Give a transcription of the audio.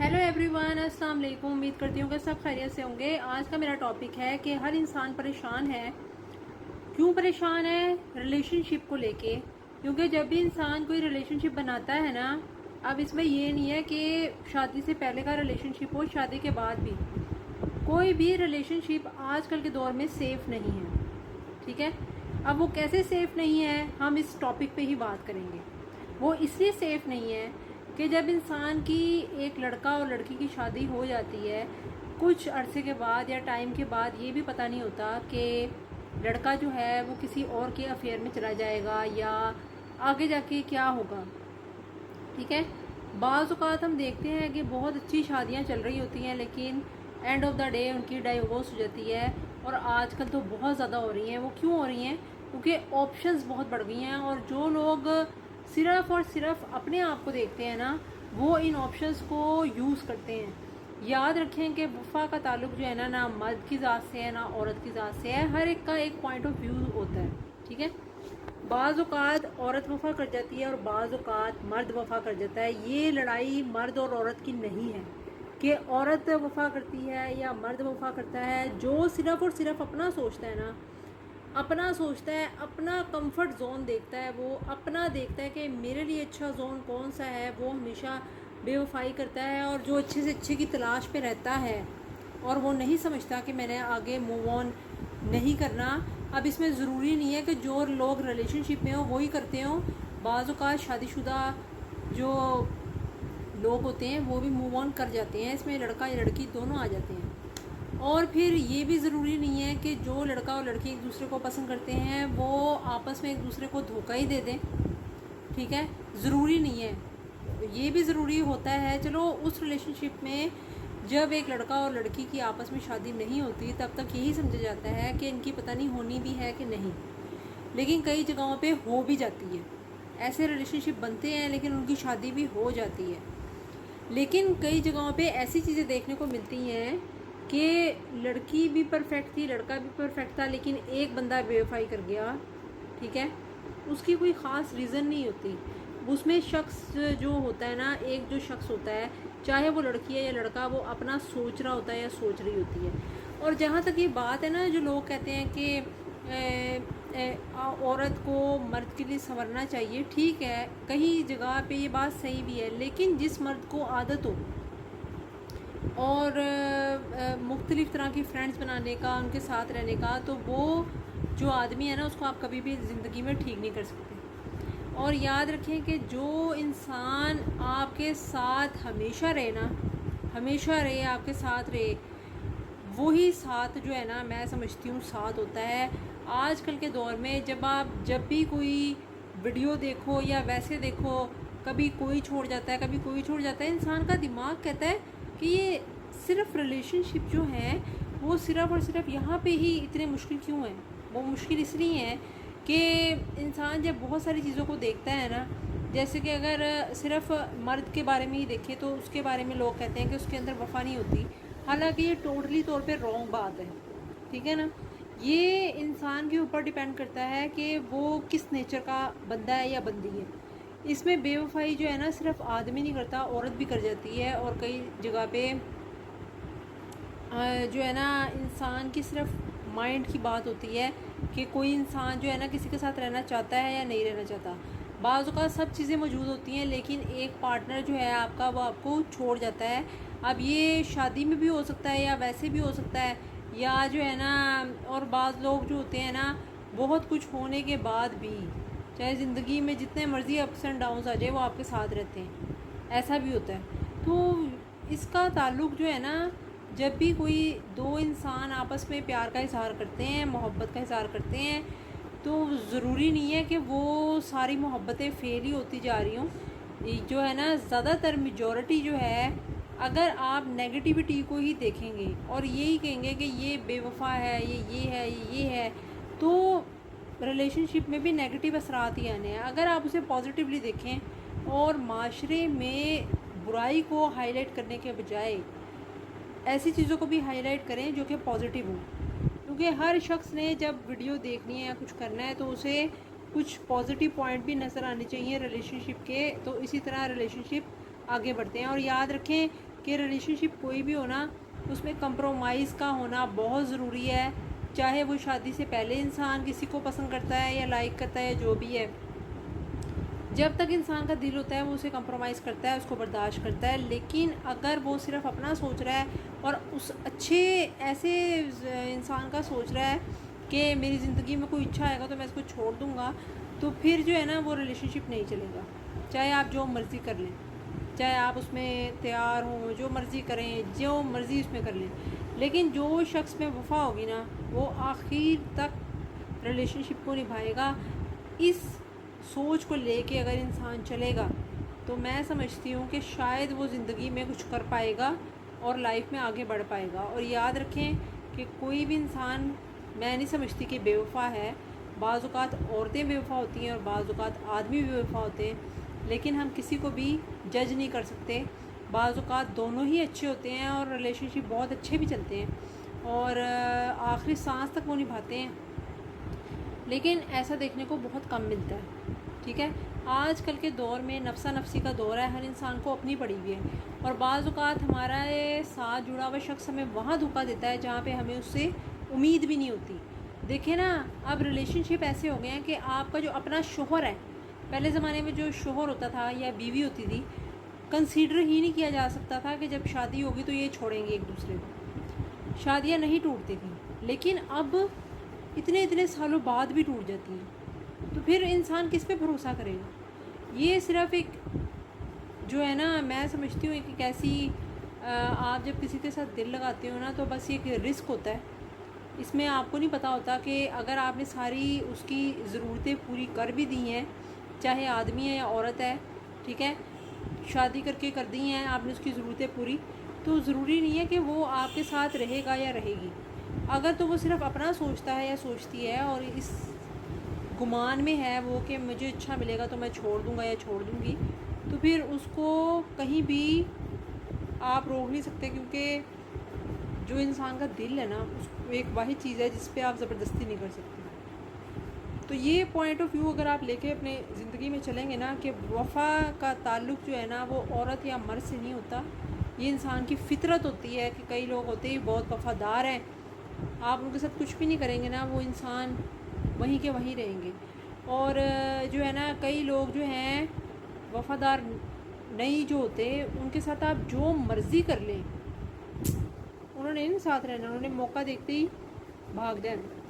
Hello everyone, अस्सलाम वालेकुम। उम्मीद करती हूँ कि सब खैरियत से होंगे। आज का मेरा टॉपिक है कि हर इंसान परेशान है। क्यों परेशान है? रिलेशनशिप को लेके। क्योंकि जब भी इंसान कोई रिलेशनशिप बनाता है ना, अब इसमें ये नहीं है कि शादी से पहले का रिलेशनशिप हो, शादी के बाद भी कोई भी रिलेशनशिप आजकल के दौर में सेफ नहीं है। ठीक है, अब वो कैसे सेफ नहीं है, हम इस टॉपिक पे ही बात करेंगे। वो इसलिए सेफ नहीं है कि जब इंसान की एक लड़का और लड़की की शादी हो जाती है, कुछ अरसे के बाद या टाइम के बाद ये भी पता नहीं होता कि लड़का जो है वो किसी और के अफेयर में चला जाएगा या आगे जाके क्या होगा। ठीक है, बाज़ औक़ात हम देखते हैं कि बहुत अच्छी शादियां चल रही होती हैं, लेकिन एंड ऑफ द डे उनकी डाइवोर्स हो जाती है। और आजकल तो बहुत ज़्यादा हो रही हैं। वो क्यों हो रही हैं? क्योंकि ऑप्शंस बहुत बढ़ गई हैं और जो लोग सिर्फ और सिर्फ अपने आप को देखते हैं ना, वो इन ऑप्शंस को यूज़ करते हैं। याद रखें कि वफ़ा का ताल्लुक जो है ना मर्द की ज़ात से है ना औरत की ज़ात से है। हर एक का एक पॉइंट ऑफ व्यू होता है। ठीक है, बाज़ औक़ात औरत वफ़ा कर जाती है और बाज़ औक़ात मर्द वफ़ा कर जाता है। ये लड़ाई मर्द और औरत की नहीं है कि औरत वफ़ा करती है या मर्द वफ़ा करता है। जो सिर्फ और सिर्फ अपना सोचता है ना, अपना सोचता है, अपना कंफर्ट जोन देखता है, वो अपना देखता है कि मेरे लिए अच्छा जोन कौन सा है, वो हमेशा बेवफाई करता है। और जो अच्छे से अच्छे की तलाश पे रहता है और वो नहीं समझता कि मैंने आगे मूव ऑन नहीं करना। अब इसमें ज़रूरी नहीं है कि जो लोग रिलेशनशिप में हो वही करते हो। बाज़ औक़ात शादीशुदा जो लोग होते हैं वो भी मूव ऑन कर जाते हैं। इसमें लड़का या लड़की दोनों आ जाते हैं। और फिर ये भी ज़रूरी नहीं है कि जो लड़का और लड़की एक दूसरे को पसंद करते हैं वो आपस में एक दूसरे को धोखा ही दे दें। ठीक है, ज़रूरी नहीं है। ये भी ज़रूरी होता है, चलो उस रिलेशनशिप में जब एक लड़का और लड़की की आपस में शादी नहीं होती तब तक यही समझा जाता है कि इनकी पता नहीं होनी भी है कि नहीं। लेकिन कई जगहों पे हो भी जाती है। ऐसे रिलेशनशिप बनते हैं लेकिन उनकी शादी भी हो जाती है। लेकिन कई जगहों पे ऐसी चीज़ें देखने को मिलती हैं कि लड़की भी परफेक्ट थी, लड़का भी परफेक्ट था, लेकिन एक बंदा बेवफाई कर गया। ठीक है, उसकी कोई ख़ास रीज़न नहीं होती। उसमें शख्स जो होता है ना, एक जो शख्स होता है, चाहे वो लड़की है या लड़का, वो अपना सोच रहा होता है या सोच रही होती है। और जहाँ तक ये बात है ना, जो लोग कहते हैं कि औरत को मर्द के लिए संवरना चाहिए, ठीक है, कहीं जगह पे ये बात सही भी है। लेकिन जिस मर्द को आदत हो और मुख्तलिफ़ तरह की फ्रेंड्स बनाने का, उनके साथ रहने का, तो वो जो आदमी है ना उसको आप कभी भी ज़िंदगी में ठीक नहीं कर सकते। और याद रखें कि जो इंसान आपके साथ हमेशा रहे ना, हमेशा रहे, आपके साथ रहे, वही साथ जो है ना, मैं समझती हूँ साथ होता है। आजकल के दौर में जब भी कोई वीडियो देखो या वैसे देखो, कभी कोई छोड़ जाता है, कभी कोई छोड़ जाता है, इंसान का दिमाग कहता है कि ये सिर्फ रिलेशनशिप जो है वो सिर्फ और सिर्फ यहाँ पे ही इतने मुश्किल क्यों है। वो मुश्किल इसलिए है कि इंसान जब बहुत सारी चीज़ों को देखता है ना, जैसे कि अगर सिर्फ मर्द के बारे में ही देखें तो उसके बारे में लोग कहते हैं कि उसके अंदर वफ़ा नहीं होती। हालांकि ये टोटली तौर पे रॉन्ग बात है। ठीक है ना, ये इंसान के ऊपर डिपेंड करता है कि वो किस नेचर का बंदा है या बंदी है। इसमें बेवफाई जो है ना सिर्फ आदमी नहीं करता, औरत भी कर जाती है। और कई जगह पे जो है ना इंसान की सिर्फ माइंड की बात होती है कि कोई इंसान जो है ना किसी के साथ रहना चाहता है या नहीं रहना चाहता। बाज़ औक़ात सब चीज़ें मौजूद होती हैं, लेकिन एक पार्टनर जो है आपका वो आपको छोड़ जाता है। अब ये शादी में भी हो सकता है या वैसे भी हो सकता है, या जो है ना, और बाज़ लोग जो होते हैं ना, बहुत कुछ होने के बाद भी, चाहे ज़िंदगी में जितने मर्ज़ी अप्स एंड डाउन्स आ जाए, वो आपके साथ रहते हैं। ऐसा भी होता है। तो इसका ताल्लुक़ जो है ना, जब भी कोई दो इंसान आपस में प्यार का इज़हार करते हैं, मोहब्बत का इज़हार करते हैं, तो ज़रूरी नहीं है कि वो सारी मोहब्बतें फेल ही होती जा रही हों। जो है ना, ज़्यादातर मेजॉरिटी जो है, अगर आप नेगेटिविटी को ही देखेंगे और यही कहेंगे कि ये बेवफा है, ये है, ये है, तो रिलेशनशिप में भी नेगेटिव असरात ही आने हैं। अगर आप उसे पॉजिटिवली देखें और माशरे में बुराई को हाईलाइट करने के बजाय ऐसी चीज़ों को भी हाईलाइट करें जो कि पॉजिटिव हो। क्योंकि हर शख्स ने जब वीडियो देखनी है या कुछ करना है तो उसे कुछ पॉजिटिव पॉइंट भी नज़र आने चाहिए रिलेशनशिप के, तो इसी तरह रिलेशनशिप आगे बढ़ते हैं। और याद रखें کہ ریلیشن شپ کوئی بھی ہونا اس میں کمپرومائز کا ہونا بہت ضروری ہے، چاہے وہ شادی سے پہلے انسان کسی کو پسند کرتا ہے یا لائک کرتا ہے یا جو بھی ہے، جب تک انسان کا دل ہوتا ہے وہ اسے کمپرومائز کرتا ہے، اس کو برداشت کرتا ہے. لیکن اگر وہ صرف اپنا سوچ رہا ہے اور اس اچھے ایسے انسان کا سوچ رہا ہے کہ میری زندگی میں کوئی اچھا آئے گا تو میں اس کو چھوڑ دوں گا، تو پھر جو ہے نا وہ ریلیشن شپ نہیں چلے گا. چاہے آپ جو مرضی کر لیں، چاہے آپ اس میں تیار ہوں، جو مرضی کریں، جو مرضی اس میں کر لیں، لیکن جو شخص میں وفا ہوگی نا وہ آخر تک ریلیشن شپ کو نبھائے گا. اس سوچ کو لے کے اگر انسان چلے گا تو میں سمجھتی ہوں کہ شاید وہ زندگی میں کچھ کر پائے گا اور لائف میں آگے بڑھ پائے گا. اور یاد رکھیں کہ کوئی بھی انسان میں نہیں سمجھتی کہ بے وفا ہے. بعض اوقات عورتیں بے وفا ہوتی ہیں اور بعض اوقات آدمی بھی بے وفا ہوتے ہیں، لیکن ہم کسی کو بھی جج نہیں کر سکتے. بعض اوقات دونوں ہی اچھے ہوتے ہیں اور ریلیشن شپ بہت اچھے بھی چلتے ہیں اور آخری سانس تک وہ نبھاتے ہیں، لیکن ایسا دیکھنے کو بہت کم ملتا ہے. ٹھیک ہے، آج کل کے دور میں نفسا نفسی کا دور ہے، ہر انسان کو اپنی پڑی ہوئی ہے، اور بعض اوقات ہمارا ساتھ جڑا ہوا شخص ہمیں وہاں دھوکہ دیتا ہے جہاں پہ ہمیں اس سے امید بھی نہیں ہوتی. دیکھیں نا، اب ریلیشن شپ ایسے ہو گئے ہیں کہ آپ کا جو اپنا شوہر ہے، پہلے زمانے میں جو شوہر ہوتا تھا یا بیوی ہوتی تھی کنسیڈر ہی نہیں کیا جا سکتا تھا کہ جب شادی ہوگی تو یہ چھوڑیں گے ایک دوسرے کو. شادیاں نہیں ٹوٹتی تھیں، لیکن اب اتنے سالوں بعد بھی ٹوٹ جاتی ہیں، تو پھر انسان کس پہ بھروسہ کرے گا؟ یہ صرف ایک جو ہے نا، میں سمجھتی ہوں ایک ایسی آپ جب کسی کے ساتھ دل لگاتے ہو نا تو بس یہ ایک رسک ہوتا ہے. اس میں آپ کو نہیں پتہ ہوتا کہ اگر آپ نے ساری اس کی ضرورتیں پوری کر بھی دی ہیں، چاہے آدمی ہے یا عورت ہے، ٹھیک ہے، شادی کر کے کر دی ہیں آپ نے اس کی ضرورتیں پوری، تو ضروری نہیں ہے کہ وہ آپ کے ساتھ رہے گا یا رہے گی. اگر تو وہ صرف اپنا سوچتا ہے یا سوچتی ہے اور اس گمان میں ہے وہ کہ مجھے اچھا ملے گا تو میں چھوڑ دوں گا یا چھوڑ دوں گی، تو پھر اس کو کہیں بھی آپ روک نہیں سکتے، کیونکہ جو انسان کا دل ہے نا اس ایک واحد چیز ہے جس پہ آپ زبردستی نہیں کر سکتے. تو یہ پوائنٹ آف ویو اگر آپ لے کے اپنے زندگی میں چلیں گے نا کہ وفا کا تعلق جو ہے نا وہ عورت یا مرد سے نہیں ہوتا، یہ انسان کی فطرت ہوتی ہے. کہ کئی لوگ ہوتے ہی بہت وفادار ہیں، آپ ان کے ساتھ کچھ بھی نہیں کریں گے نا وہ انسان وہیں کے وہیں رہیں گے. اور جو ہے نا کئی لوگ جو ہیں وفادار نہیں جو ہوتے، ان کے ساتھ آپ جو مرضی کر لیں انہوں نے نہیں ساتھ رہنا، انہوں نے موقع دیکھتے ہی بھاگ جانا.